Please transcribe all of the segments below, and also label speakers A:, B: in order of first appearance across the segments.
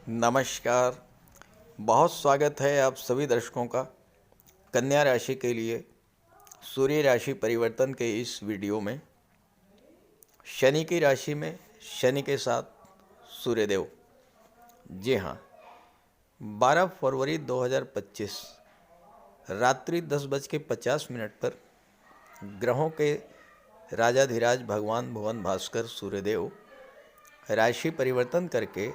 A: नमस्कार। बहुत स्वागत है आप सभी दर्शकों का कन्या राशि के लिए सूर्य राशि परिवर्तन के इस वीडियो में। शनि की राशि में शनि के साथ सूर्यदेव। जी हाँ, 12 फरवरी 2025 रात्रि 10:50 पर ग्रहों के राजाधिराज भगवान भुवन भास्कर सूर्यदेव राशि परिवर्तन करके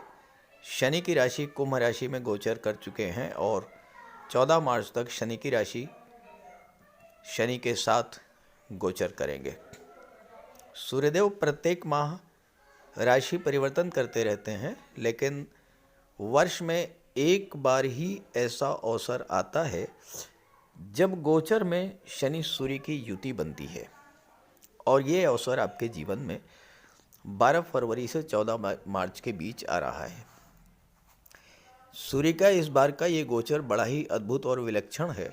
A: शनि की राशि कुंभ राशि में गोचर कर चुके हैं और 14 मार्च तक शनि की राशि शनि के साथ गोचर करेंगे। सूर्यदेव प्रत्येक माह राशि परिवर्तन करते रहते हैं, लेकिन वर्ष में एक बार ही ऐसा अवसर आता है जब गोचर में शनि सूर्य की युति बनती है और ये अवसर आपके जीवन में 12 फरवरी से 14 मार्च के बीच आ रहा है। सूर्य का इस बार का ये गोचर बड़ा ही अद्भुत और विलक्षण है,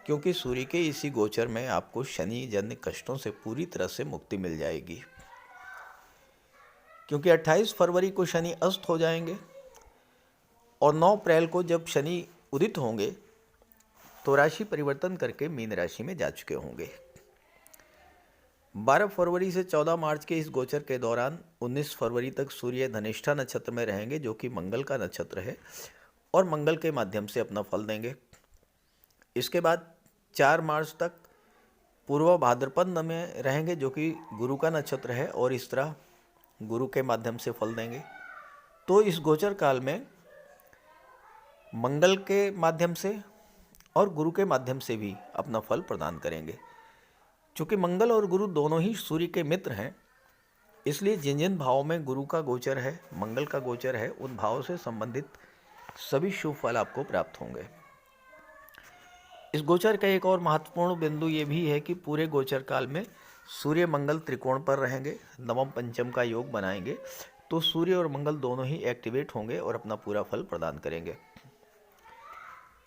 A: क्योंकि सूर्य के इसी गोचर में आपको शनि जन्य कष्टों से पूरी तरह से मुक्ति मिल जाएगी। क्योंकि 28 फरवरी को शनि अस्त हो जाएंगे और 9 अप्रैल को जब शनि उदित होंगे तो राशि परिवर्तन करके मीन राशि में जा चुके होंगे। 12 फरवरी से 14 मार्च के इस गोचर के दौरान 19 फरवरी तक सूर्य धनिष्ठा नक्षत्र में रहेंगे, जो कि मंगल का नक्षत्र है, और मंगल के माध्यम से अपना फल देंगे। इसके बाद 4 मार्च तक पूर्व भाद्रपद में रहेंगे, जो कि गुरु का नक्षत्र है, और इस तरह गुरु के माध्यम से फल देंगे। तो इस गोचर काल में मंगल के माध्यम से और गुरु के माध्यम से भी अपना फल प्रदान करेंगे। चूँकि मंगल और गुरु दोनों ही सूर्य के मित्र हैं, इसलिए जिन जिन भावों में गुरु का गोचर है, मंगल का गोचर है, उन भावों से संबंधित सभी शुभ फल आपको प्राप्त होंगे। इस गोचर का एक और महत्वपूर्ण बिंदु ये भी है कि पूरे गोचर काल में सूर्य मंगल त्रिकोण पर रहेंगे, नवम पंचम का योग बनाएंगे, तो सूर्य और मंगल दोनों ही एक्टिवेट होंगे और अपना पूरा फल प्रदान करेंगे।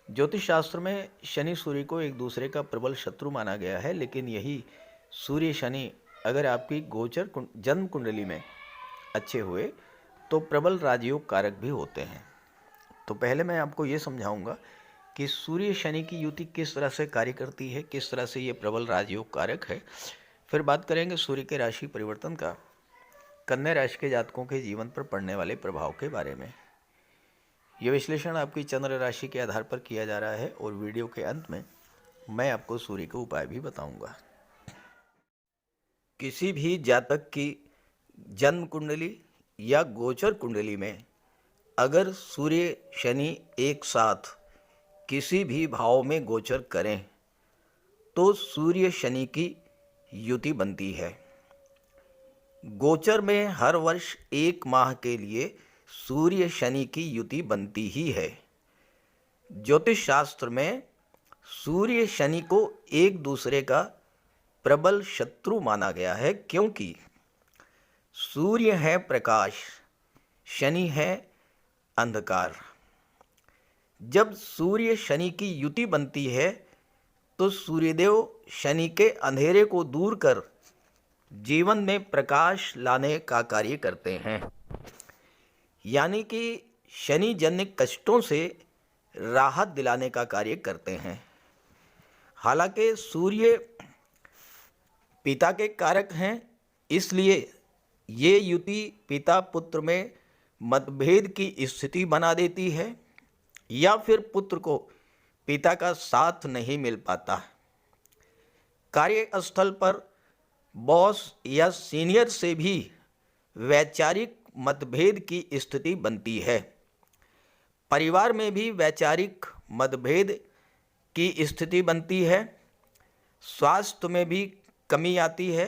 A: ज्योतिष शास्त्र में शनि सूर्य को एक दूसरे का प्रबल शत्रु माना गया है, लेकिन यही सूर्य शनि अगर आपकी गोचर जन्म कुंडली में अच्छे हुए तो प्रबल राजयोग कारक भी होते हैं। तो पहले मैं आपको ये समझाऊंगा कि सूर्य शनि की युति किस तरह से कार्य करती है, किस तरह से ये प्रबल राजयोग कारक है। फिर बात करेंगे सूर्य के राशि परिवर्तन का कन्या राशि के जातकों के जीवन पर पड़ने वाले प्रभाव के बारे में। यह विश्लेषण आपकी चंद्र राशि के आधार पर किया जा रहा है और वीडियो के अंत में मैं आपको सूर्य के उपाय भी बताऊंगा। किसी भी जातक की जन्म कुंडली या गोचर कुंडली में अगर सूर्य शनि एक साथ किसी भी भाव में गोचर करें तो सूर्य शनि की युति बनती है। गोचर में हर वर्ष एक माह के लिए सूर्य शनि की युति बनती ही है। ज्योतिष शास्त्र में सूर्य शनि को एक दूसरे का प्रबल शत्रु माना गया है, क्योंकि सूर्य है प्रकाश, शनि है अंधकार। जब सूर्य शनि की युति बनती है तो सूर्यदेव शनि के अंधेरे को दूर कर जीवन में प्रकाश लाने का कार्य करते हैं, यानी कि शनि जन्य कष्टों से राहत दिलाने का कार्य करते हैं। हालांकि सूर्य पिता के कारक हैं, इसलिए ये युति पिता पुत्र में मतभेद की स्थिति बना देती है या फिर पुत्र को पिता का साथ नहीं मिल पाता। कार्यस्थल पर बॉस या सीनियर से भी वैचारिक मतभेद की स्थिति बनती है। परिवार में भी वैचारिक मतभेद की स्थिति बनती है। स्वास्थ्य में भी कमी आती है।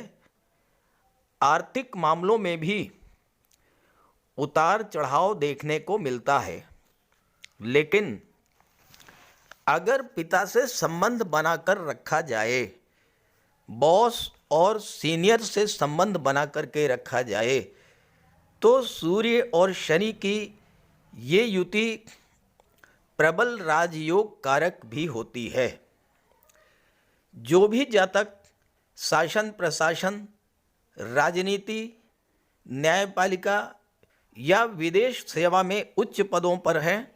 A: आर्थिक मामलों में भी उतार चढ़ाव देखने को मिलता है। लेकिन अगर पिता से संबंध बनाकर रखा जाए, बॉस और सीनियर से संबंध बना करके रखा जाए, तो सूर्य और शनि की ये युति प्रबल राजयोग कारक भी होती है। जो भी जातक शासन प्रशासन, राजनीति, न्यायपालिका या विदेश सेवा में उच्च पदों पर हैं,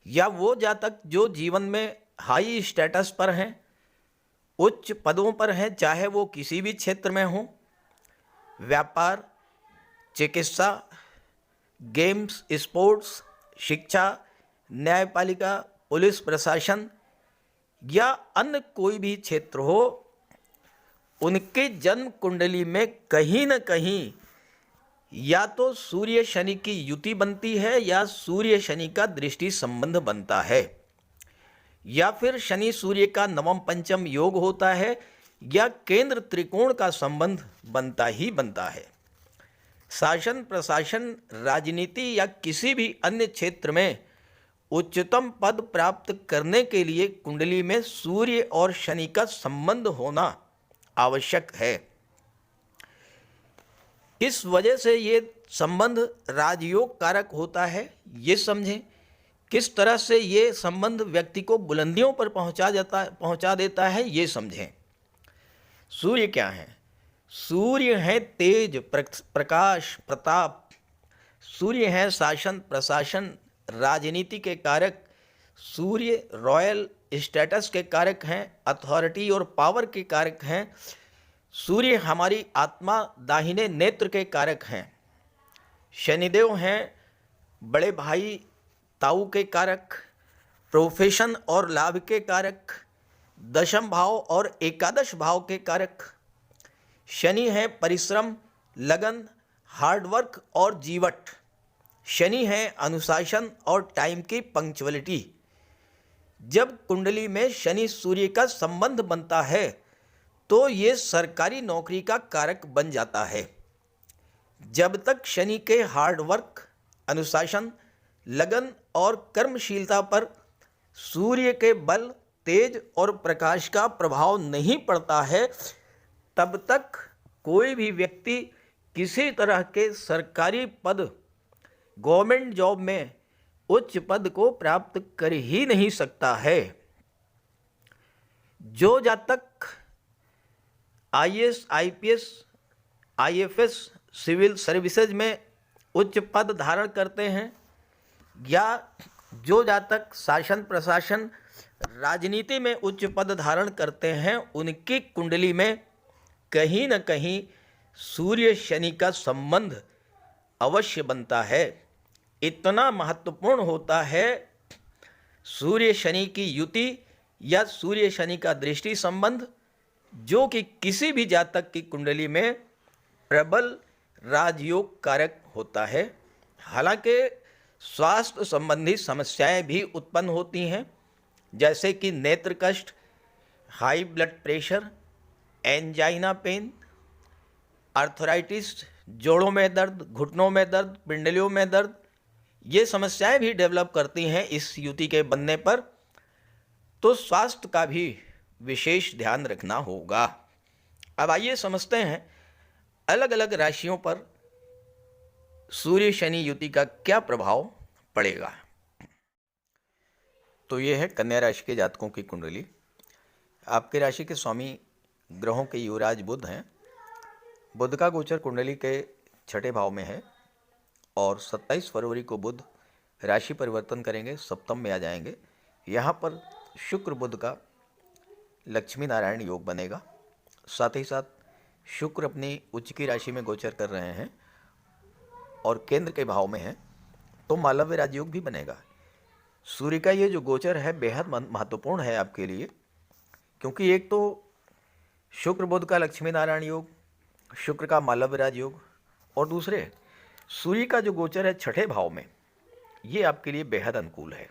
A: या वो जातक जो जीवन में हाई स्टेटस पर हैं, उच्च पदों पर हैं, चाहे वो किसी भी क्षेत्र में हो, व्यापार, चिकित्सा, गेम्स, स्पोर्ट्स, शिक्षा, न्यायपालिका, पुलिस प्रशासन या अन्य कोई भी क्षेत्र हो, उनके जन्म कुंडली में कहीं न कहीं या तो सूर्य शनि की युति बनती है या सूर्य शनि का दृष्टि संबंध बनता है, या फिर शनि सूर्य का नवम पंचम योग होता है, या केंद्र त्रिकोण का संबंध बनता ही बनता है। शासन प्रशासन, राजनीति या किसी भी अन्य क्षेत्र में उच्चतम पद प्राप्त करने के लिए कुंडली में सूर्य और शनि का संबंध होना आवश्यक है। इस वजह से ये संबंध राजयोग कारक होता है, ये समझें। किस तरह से ये संबंध व्यक्ति को बुलंदियों पर पहुंचा देता है, ये समझें। सूर्य क्या है? सूर्य है तेज, प्रकाश, प्रताप। सूर्य है शासन प्रशासन, राजनीति के कारक। सूर्य रॉयल स्टेटस के कारक हैं, अथॉरिटी और पावर के कारक हैं। सूर्य हमारी आत्मा, दाहिने नेत्र के कारक हैं। शनिदेव हैं बड़े भाई, ताऊ के कारक, प्रोफेशन और लाभ के कारक, दशम भाव और एकादश भाव के कारक। शनि है परिश्रम, लगन, हार्डवर्क और जीवट। शनि है अनुशासन और टाइम की पंक्चुअलिटी। जब कुंडली में शनि सूर्य का संबंध बनता है तो ये सरकारी नौकरी का कारक बन जाता है। जब तक शनि के हार्डवर्क, अनुशासन, लगन और कर्मशीलता पर सूर्य के बल, तेज और प्रकाश का प्रभाव नहीं पड़ता है, तब तक कोई भी व्यक्ति किसी तरह के सरकारी पद, गवर्नमेंट जॉब में उच्च पद को प्राप्त कर ही नहीं सकता है। जो जातक IAS, IPS, IFS, civil services में उच्च पद धारण करते हैं, या जो जातक शासन प्रशासन, राजनीति में उच्च पद धारण करते हैं, उनकी कुंडली में कहीं न कहीं सूर्य शनि का संबंध अवश्य बनता है। इतना महत्वपूर्ण होता है सूर्य शनि की युति या सूर्य शनि का दृष्टि संबंध, जो कि किसी भी जातक की कुंडली में प्रबल राजयोग कारक होता है। हालांकि स्वास्थ्य संबंधी समस्याएं भी उत्पन्न होती हैं, जैसे कि नेत्र कष्ट, high blood pressure, angina pain, arthritis, जोड़ों में दर्द, घुटनों में दर्द, पिंडलियों में दर्द, ये समस्याएं भी डेवलप करती हैं इस युति के बनने पर। तो स्वास्थ्य का भी विशेष ध्यान रखना होगा। अब आइए समझते हैं अलग अलग राशियों पर सूर्य शनि युति का क्या प्रभाव पड़ेगा। तो ये है कन्या राशि के जातकों की कुंडली। आपके राशि के स्वामी ग्रहों के युवराज बुध हैं। बुध का गोचर कुंडली के छठे भाव में है और 27 फरवरी को बुध राशि परिवर्तन करेंगे, सप्तम में आ जाएंगे। यहाँ पर शुक्र बुध का लक्ष्मी नारायण योग बनेगा। साथ ही साथ शुक्र अपनी उच्च की राशि में गोचर कर रहे हैं और केंद्र के भाव में है, तो मालव्य राजयोग भी बनेगा। सूर्य का ये जो गोचर है बेहद महत्वपूर्ण है आपके लिए, क्योंकि एक तो शुक्र बुध का लक्ष्मी नारायण योग, शुक्र का मालव्य राजयोग, और दूसरे सूर्य का जो गोचर है छठे भाव में, ये आपके लिए बेहद अनुकूल है।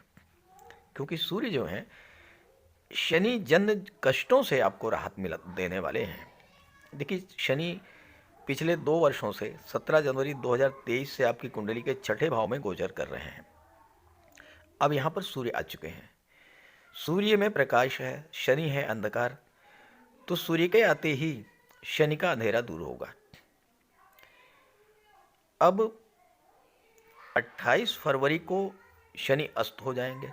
A: क्योंकि सूर्य जो है शनि जन्य कष्टों से आपको राहत देने वाले हैं। देखिए, शनि पिछले 2 वर्षों से 17 जनवरी 2023 से आपकी कुंडली के छठे भाव में गोचर कर रहे हैं। अब यहाँ पर सूर्य आ चुके हैं। सूर्य में प्रकाश है, शनि है अंधकार, तो सूर्य के आते ही शनि का अंधेरा दूर होगा। अब 28 फरवरी को शनि अस्त हो जाएंगे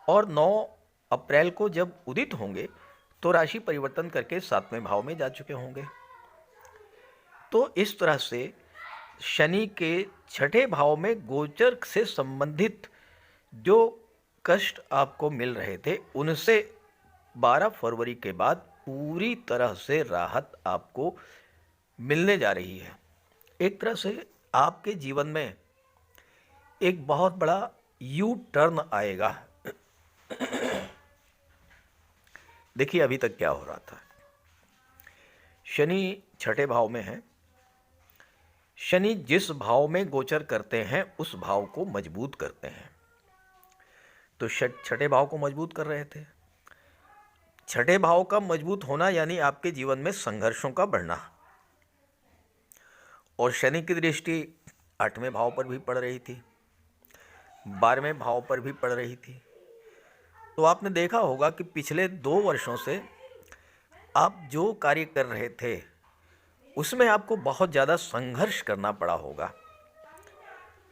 A: और 9 अप्रैल को जब उदित होंगे तो राशि परिवर्तन करके 7वें भाव में जा चुके होंगे। तो इस तरह से शनि के छठे भाव में गोचर से संबंधित जो कष्ट आपको मिल रहे थे उनसे 12 फरवरी के बाद पूरी तरह से राहत आपको मिलने जा रही है। एक तरह से आपके जीवन में एक बहुत बड़ा यू टर्न आएगा। देखिए अभी तक क्या हो रहा था। शनि छठे भाव में है। शनि जिस भाव में गोचर करते हैं उस भाव को मजबूत करते हैं। तो छठे भाव को मजबूत कर रहे थे। छठे भाव का मजबूत होना यानी आपके जीवन में संघर्षों का बढ़ना। और शनि की दृष्टि 8वें भाव पर भी पड़ रही थी, 12वें भाव पर भी पड़ रही थी। तो आपने देखा होगा कि पिछले 2 वर्षों से आप जो कार्य कर रहे थे उसमें आपको बहुत ज़्यादा संघर्ष करना पड़ा होगा,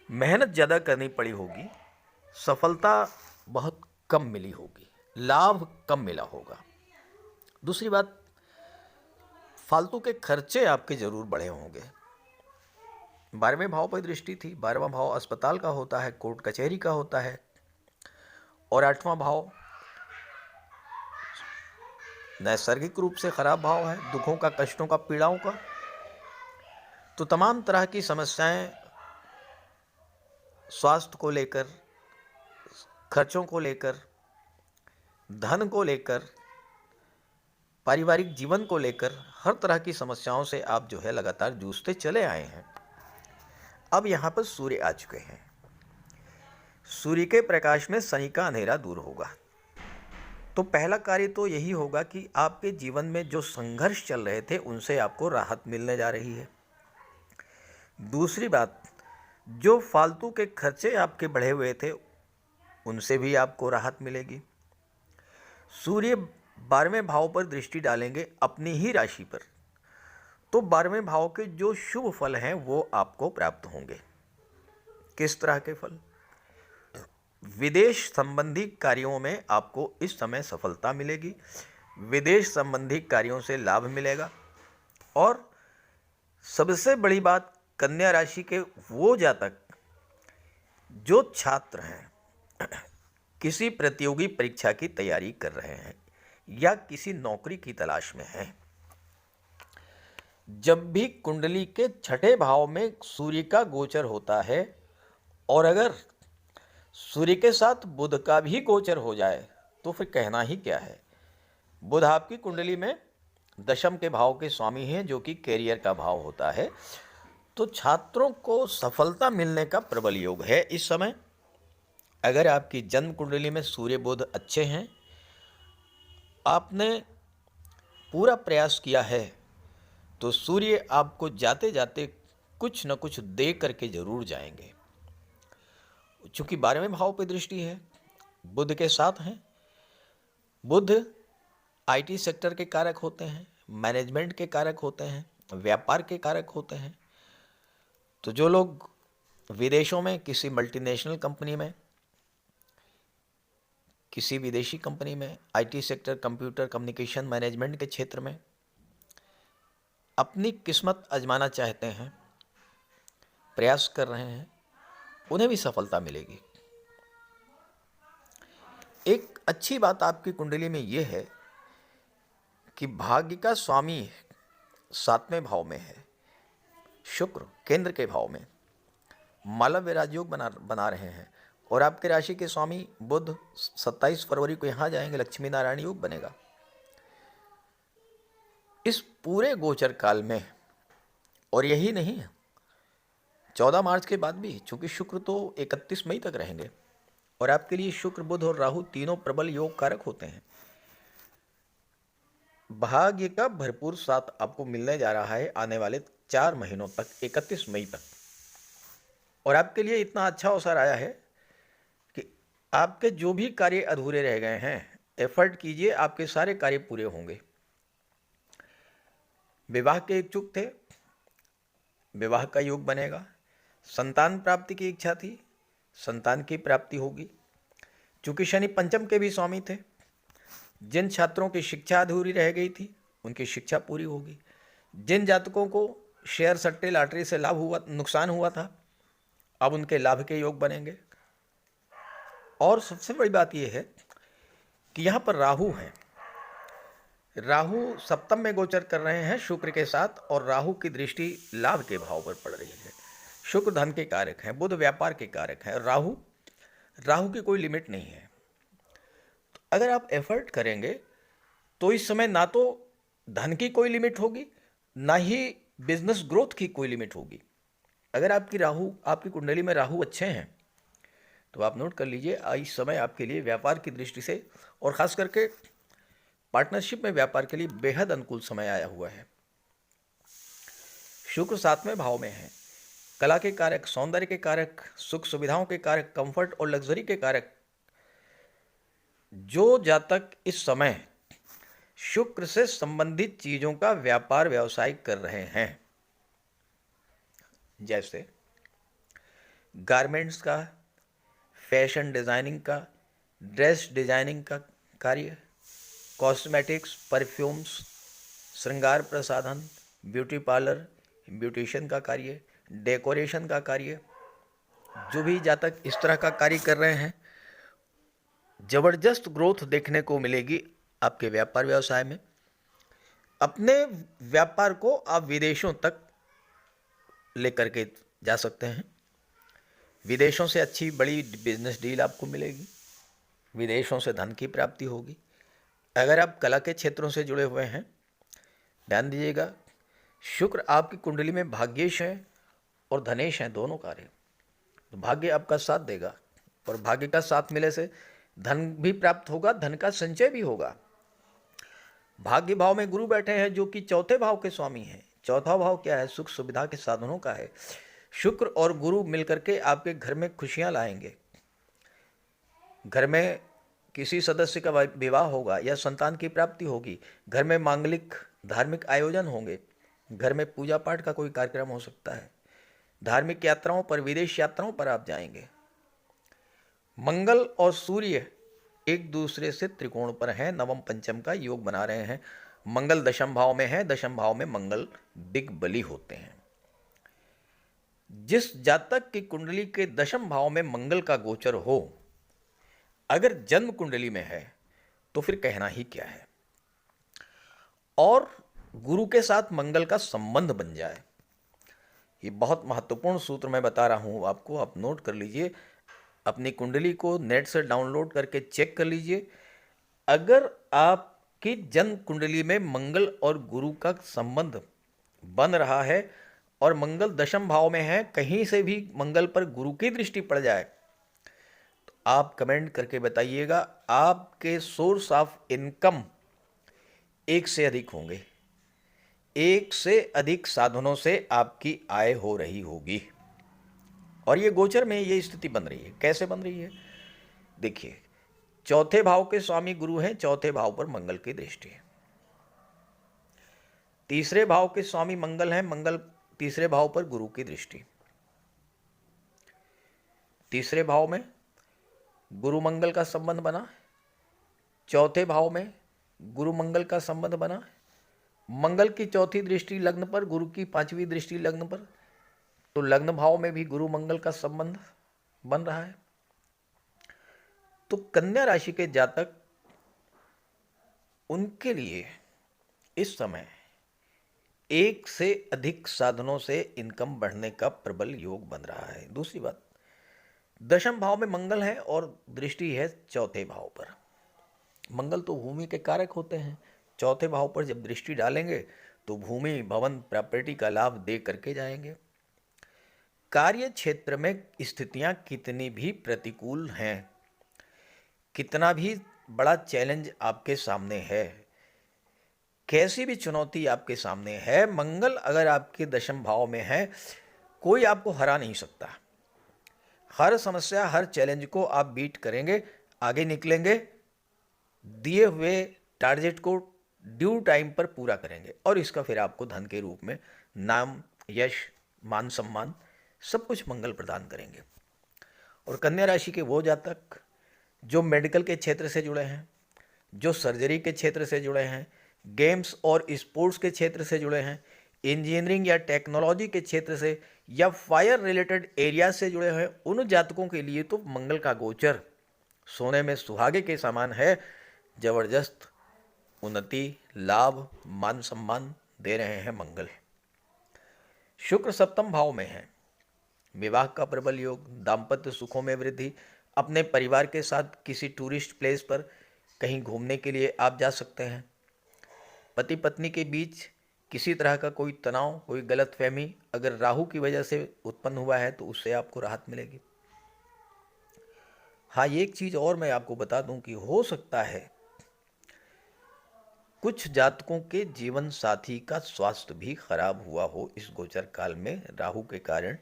A: मेहनत ज़्यादा करनी पड़ी होगी, सफलता बहुत कम मिली होगी, लाभ कम मिला होगा। दूसरी बात, फालतू के खर्चे आपके ज़रूर बढ़े होंगे। 12वें भाव पर दृष्टि थी। 12वां भाव अस्पताल का होता है, कोर्ट कचहरी का होता है। और 8वां भाव नैसर्गिक रूप से खराब भाव है, दुखों का, कष्टों का, पीड़ाओं का। तो तमाम तरह की समस्याएं स्वास्थ्य को लेकर, खर्चों को लेकर, धन को लेकर, पारिवारिक जीवन को लेकर, हर तरह की समस्याओं से आप जो है लगातार जूझते चले आए हैं। अब यहाँ पर सूर्य आ चुके हैं। सूर्य के प्रकाश में शनि का अंधेरा दूर होगा। तो पहला कार्य तो यही होगा कि आपके जीवन में जो संघर्ष चल रहे थे उनसे आपको राहत मिलने जा रही है। दूसरी बात, जो फालतू के खर्चे आपके बढ़े हुए थे उनसे भी आपको राहत मिलेगी। सूर्य 12वें भाव पर दृष्टि डालेंगे अपनी ही राशि पर, तो 12वें भाव के जो शुभ फल हैं वो आपको प्राप्त होंगे। किस तरह के फल? विदेश संबंधी कार्यों में आपको इस समय सफलता मिलेगी, विदेश संबंधी कार्यों से लाभ मिलेगा। और सबसे बड़ी बात, कन्या राशि के वो जातक जो छात्र हैं, किसी प्रतियोगी परीक्षा की तैयारी कर रहे हैं या किसी नौकरी की तलाश में हैं, जब भी कुंडली के छठे भाव में सूर्य का गोचर होता है और अगर सूर्य के साथ बुध का भी गोचर हो जाए तो फिर कहना ही क्या है। बुध आपकी कुंडली में दशम के भाव के स्वामी हैं, जो कि कैरियर का भाव होता है। तो छात्रों को सफलता मिलने का प्रबल योग है इस समय। अगर आपकी जन्म कुंडली में सूर्य बुध अच्छे हैं, आपने पूरा प्रयास किया है, तो सूर्य आपको जाते जाते कुछ न कुछ दे करके जरूर जाएंगे। चूंकि 12वें भाव पर दृष्टि है, बुध के साथ हैं। बुध आईटी सेक्टर के कारक होते हैं, मैनेजमेंट के कारक होते हैं, व्यापार के कारक होते हैं। तो जो लोग विदेशों में किसी मल्टीनेशनल कंपनी में, किसी विदेशी कंपनी में, IT sector, computer, communication, management के क्षेत्र में अपनी किस्मत आजमाना चाहते हैं, प्रयास कर रहे हैं, उन्हें भी सफलता मिलेगी। एक अच्छी बात आपकी कुंडली में यह है कि भाग्य का स्वामी 7वें भाव में है, शुक्र केंद्र के भाव में मालव्य राजयोग बना रहे हैं। और आपके राशि के स्वामी बुध 27 फरवरी को यहाँ जाएंगे, लक्ष्मी नारायण योग बनेगा। इस पूरे गोचर काल में, और यही नहीं है, 14 मार्च के बाद भी, चूंकि शुक्र तो 31 मई तक रहेंगे और आपके लिए शुक्र, बुध और राहु तीनों प्रबल योग कारक होते हैं। भाग्य का भरपूर साथ आपको मिलने जा रहा है आने वाले 4 महीनों तक, 31 मई तक। और आपके लिए इतना अच्छा अवसर आया है कि आपके जो भी कार्य अधूरे रह गए हैं, एफर्ट कीजिए, आपके सारे कार्य पूरे होंगे। विवाह के इच्छुक थे, विवाह का योग बनेगा। संतान प्राप्ति की इच्छा थी, संतान की प्राप्ति होगी। चूंकि शनि पंचम के भी स्वामी थे, जिन छात्रों की शिक्षा अधूरी रह गई थी उनकी शिक्षा पूरी होगी। जिन जातकों को शेयर सट्टे लॉटरी से नुकसान हुआ था, अब उनके लाभ के योग बनेंगे। और सबसे बड़ी बात यह है कि यहाँ पर राहु है, राहु सप्तम में गोचर कर रहे हैं शुक्र के साथ, और राहु की दृष्टि लाभ के भाव पर पड़ रही है। शुक्र धन के कारक हैं, बुध व्यापार के कारक हैं, राहु की कोई लिमिट नहीं है। तो अगर आप एफर्ट करेंगे तो इस समय ना तो धन की कोई लिमिट होगी, ना ही बिजनेस ग्रोथ की कोई लिमिट होगी। अगर आपकी कुंडली में राहु अच्छे हैं तो आप नोट कर लीजिए, इस समय आपके लिए व्यापार की दृष्टि से और ख़ास करके पार्टनरशिप में व्यापार के लिए बेहद अनुकूल समय आया हुआ है। शुक्र 7वें भाव में है, कला के कारक, सौंदर्य के कारक, सुख सुविधाओं के कारक, कंफर्ट और लग्जरी के कारक। जो जातक इस समय शुक्र से संबंधित चीजों का व्यापार व्यवसाय कर रहे हैं, जैसे गारमेंट्स का, फैशन डिजाइनिंग का, ड्रेस डिजाइनिंग का कार्य, कॉस्मेटिक्स, परफ्यूम्स, श्रृंगार प्रसाधन, ब्यूटी पार्लर, ब्यूटिशियन का कार्य, डेकोरेशन का कार्य, जो भी जातक इस तरह का कार्य कर रहे हैं, जबरदस्त ग्रोथ देखने को मिलेगी आपके व्यापार व्यवसाय में। अपने व्यापार को आप विदेशों तक लेकर के जा सकते हैं। विदेशों से अच्छी बड़ी बिजनेस डील आपको मिलेगी, विदेशों से धन की प्राप्ति होगी। अगर आप कला के क्षेत्रों से जुड़े हुए हैं, ध्यान दीजिएगा, शुक्र आपकी कुंडली में भाग्येश है और धनेश हैं, दोनों कार्य। तो भाग्य आपका साथ देगा, और भाग्य का साथ मिले से धन भी प्राप्त होगा, धन का संचय भी होगा। भाग्य भाव में गुरु बैठे हैं जो कि चौथे भाव के स्वामी हैं। चौथा भाव क्या है? सुख सुविधा के साधनों का है। शुक्र और गुरु मिलकर के आपके घर में खुशियां लाएंगे। घर में किसी सदस्य का विवाह होगा या संतान की प्राप्ति होगी, घर में मांगलिक धार्मिक आयोजन होंगे, घर में पूजा पाठ का कोई कार्यक्रम हो सकता है, धार्मिक यात्राओं पर, विदेश यात्राओं पर आप जाएंगे। मंगल और सूर्य एक दूसरे से त्रिकोण पर हैं, नवम पंचम का योग बना रहे हैं। मंगल दशम भाव में है, दशम भाव में मंगल दिग्बली होते हैं। जिस जातक की कुंडली के दशम भाव में मंगल का गोचर हो, अगर जन्म कुंडली में है तो फिर कहना ही क्या है। और गुरु के साथ मंगल का संबंध बन जाए, ये बहुत महत्वपूर्ण सूत्र मैं बता रहा हूं आपको, आप नोट कर लीजिए। अपनी कुंडली को नेट से डाउनलोड करके चेक कर लीजिए। अगर आपकी जन्म कुंडली में मंगल और गुरु का संबंध बन रहा है और मंगल दशम भाव में है, कहीं से भी मंगल पर गुरु की दृष्टि पड़ जाए, तो आप कमेंट करके बताइएगा, आपके सोर्स ऑफ इनकम एक से अधिक होंगे, एक से अधिक साधनों से आपकी आय हो रही होगी। और ये गोचर में ये स्थिति बन रही है। कैसे बन रही है? देखिए, चौथे भाव के स्वामी गुरु हैं, चौथे भाव पर मंगल की दृष्टि है। तीसरे भाव के स्वामी मंगल हैं, मंगल तीसरे भाव पर गुरु की दृष्टि। तीसरे भाव में गुरु मंगल का संबंध बना, चौथे भाव में गुरु मंगल का संबंध बना। मंगल की चौथी दृष्टि लग्न पर, गुरु की पांचवी दृष्टि लग्न पर, तो लग्न भाव में भी गुरु मंगल का संबंध बन रहा है। तो कन्या राशि के जातक, उनके लिए इस समय एक से अधिक साधनों से इनकम बढ़ने का प्रबल योग बन रहा है। दूसरी बात, दशम भाव में मंगल है और दृष्टि है चौथे भाव पर। मंगल तो भूमि के कारक होते हैं, चौथे भाव पर जब दृष्टि डालेंगे तो भूमि, भवन, प्रॉपर्टी का लाभ दे करके जाएंगे। कार्य क्षेत्र में स्थितियां कितनी भी प्रतिकूल हैं, कितना भी बड़ा चैलेंज आपके सामने है, कैसी भी चुनौती आपके सामने है, मंगल अगर आपके दशम भाव में है, कोई आपको हरा नहीं सकता। हर समस्या, हर चैलेंज को आप बीट करेंगे, आगे निकलेंगे, दिए हुए टारगेट को ड्यू टाइम पर पूरा करेंगे, और इसका फिर आपको धन के रूप में नाम, यश, मान सम्मान सब कुछ मंगल प्रदान करेंगे। और कन्या राशि के वो जातक जो मेडिकल के क्षेत्र से जुड़े हैं, जो सर्जरी के क्षेत्र से जुड़े हैं, गेम्स और स्पोर्ट्स के क्षेत्र से जुड़े हैं, इंजीनियरिंग या टेक्नोलॉजी के क्षेत्र से या फायर रिलेटेड एरिया से जुड़े हैं उन जातकों के लिए तो मंगल का गोचर सोने में सुहागे के समान है। जबरदस्त उन्नति, लाभ, मान सम्मान दे रहे हैं मंगल। शुक्र सप्तम भाव में है। विवाह का प्रबल योग, दाम्पत्य सुखों में वृद्धि, अपने परिवार के साथ किसी टूरिस्ट प्लेस पर कहीं घूमने के लिए आप जा सकते हैं। पति पत्नी के बीच किसी तरह का कोई तनाव, कोई गलतफहमी अगर राहु की वजह से उत्पन्न हुआ है तो उससे आपको राहत मिलेगी। हाँ, ये एक चीज़ और मैं आपको बता दूं कि हो सकता है कुछ जातकों के जीवन साथी का स्वास्थ्य भी खराब हुआ हो इस गोचर काल में राहु के कारण।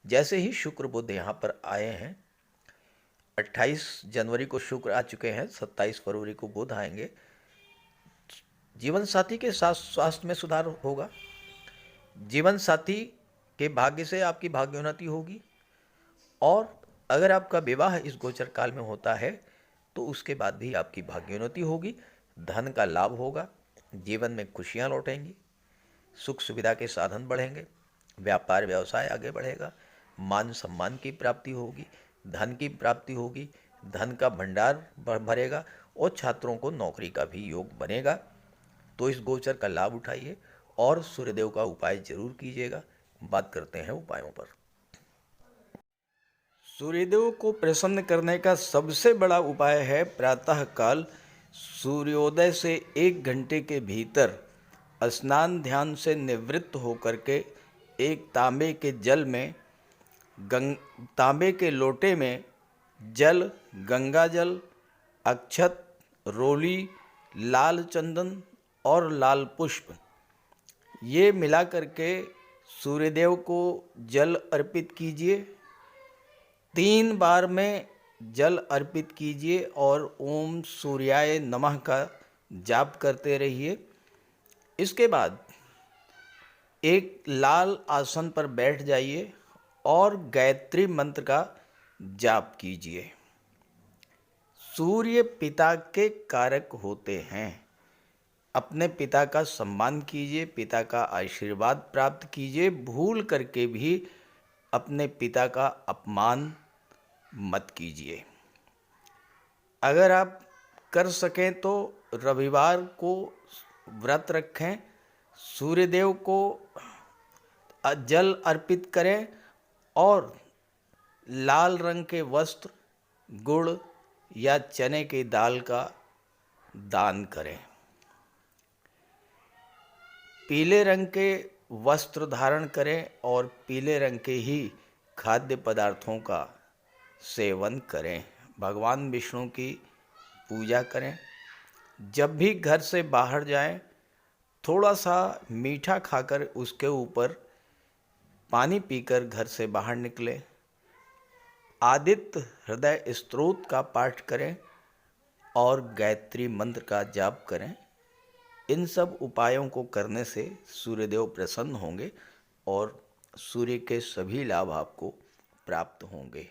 A: जैसे ही शुक्र बुध यहाँ पर आए हैं, 28 जनवरी को शुक्र आ चुके हैं, 27 फरवरी को बुध आएंगे, जीवन साथी के साथ स्वास्थ्य में सुधार होगा। जीवन साथी के भाग्य से आपकी भाग्योन्नति होगी। और अगर आपका विवाह इस गोचर काल में होता है तो उसके बाद भी आपकी भाग्योन्नति होगी, धन का लाभ होगा, जीवन में खुशियां लौटेंगी, सुख सुविधा के साधन बढ़ेंगे, व्यापार व्यवसाय आगे बढ़ेगा, मान सम्मान की प्राप्ति होगी, धन की प्राप्ति होगी, धन का भंडार भरेगा और छात्रों को नौकरी का भी योग बनेगा। तो इस गोचर का लाभ उठाइए और सूर्यदेव का उपाय जरूर कीजिएगा। बात करते हैं उपायों पर। सूर्यदेव को प्रसन्न करने का सबसे बड़ा उपाय है प्रातः काल सूर्योदय से 1 घंटे के भीतर स्नान ध्यान से निवृत्त होकर के एक तांबे के जल में तांबे के लोटे में जल, गंगा जल, अक्षत, रोली, लाल चंदन और लाल पुष्प ये मिला करके सूर्यदेव को जल अर्पित कीजिए। 3 बार में जल अर्पित कीजिए और ओम सूर्याय नमः का जाप करते रहिए। इसके बाद एक लाल आसन पर बैठ जाइए और गायत्री मंत्र का जाप कीजिए। सूर्य पिता के कारक होते हैं। अपने पिता का सम्मान कीजिए, पिता का आशीर्वाद प्राप्त कीजिए। भूल करके भी अपने पिता का अपमान मत कीजिए। अगर आप कर सकें तो रविवार को व्रत रखें, सूर्यदेव को जल अर्पित करें और लाल रंग के वस्त्र, गुड़ या चने की दाल का दान करें। पीले रंग के वस्त्र धारण करें और पीले रंग के ही खाद्य पदार्थों का सेवन करें। भगवान विष्णु की पूजा करें। जब भी घर से बाहर जाएं, थोड़ा सा मीठा खाकर उसके ऊपर पानी पीकर घर से बाहर निकलें। आदित्य हृदय स्तोत्र का पाठ करें और गायत्री मंत्र का जाप करें। इन सब उपायों को करने से सूर्यदेव प्रसन्न होंगे और सूर्य के सभी लाभ आपको प्राप्त होंगे।